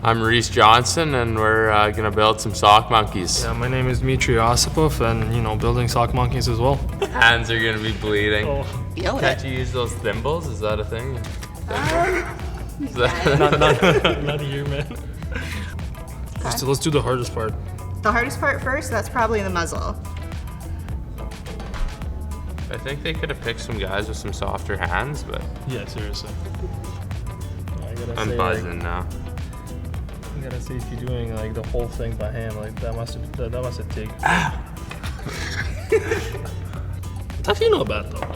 I'm Reese Johnson, and we're gonna build some sock monkeys. Yeah, my name is Dmitry Osipov, and building sock monkeys as well. Hands are gonna be bleeding. Oh. Can't you use those thimbles? Is that a thing? Is Not here, man. Let's do the hardest part. The hardest part first, that's probably the muzzle. I think they could have picked some guys with some softer hands, but Yeah, seriously. I'm buzzing now. You gotta see if you're doing like the whole thing by hand, like that must have taken. It's actually not bad though.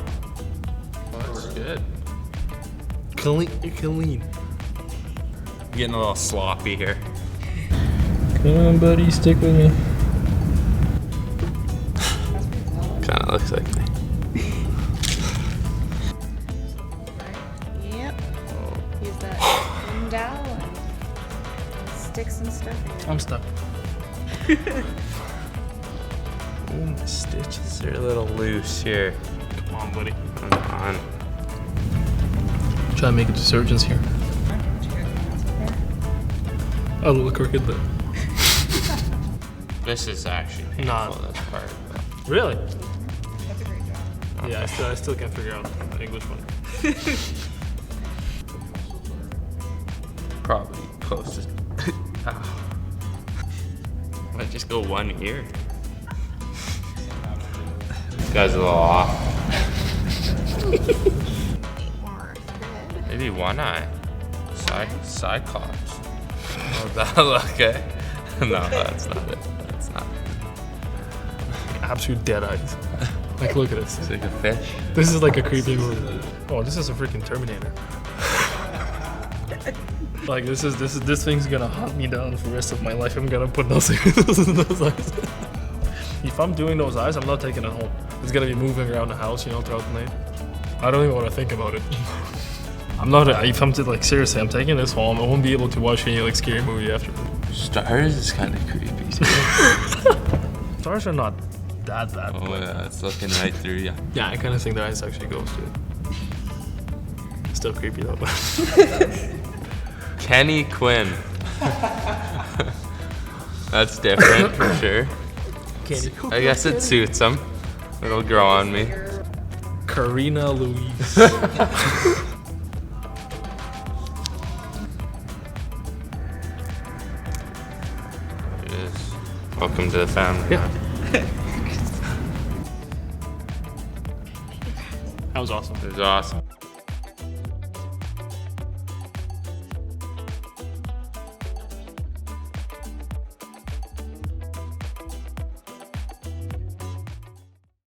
That's good. Clean. Getting a little sloppy here. Come on, buddy, stick with me. Kinda looks like me. Yep. Use that thin dowel and stick some stuff in. I'm stuck. Ooh, my stitches are a little loose here. Come on, buddy. Come on. Try to make it to surgeons here. A little crooked, but This is actually painful, Nah. this part. really? That's a great job. Yeah, I still can't figure out the English one. Probably closest. Might just go one ear. This guy's a little off. More thread. Maybe one eye. Cyclops. Oh, that okay. No, that's not it. That's not it. Absolute dead eyes. Like, look at this. It's like a fish. This is like a creepy movie. Oh, this is a freaking Terminator. Like this thing's gonna hunt me down for the rest of my life. I'm gonna put those those eyes. If I'm doing those eyes, I'm not taking it home. It's gonna be moving around the house, throughout the night. I don't even want to think about it. I'm not. If I'm seriously, I'm taking this home. I won't be able to watch any scary movie after. Stars is kind of creepy. Stars are not that bad. Oh yeah, it's looking right through you. Yeah, I kind of think the eyes actually goes to it. Still creepy though. Kenny Quinn. That's different for sure. I guess it suits him. It'll grow on me. Karina Louise. It is. Welcome to the family. Yeah. That was awesome. It was awesome.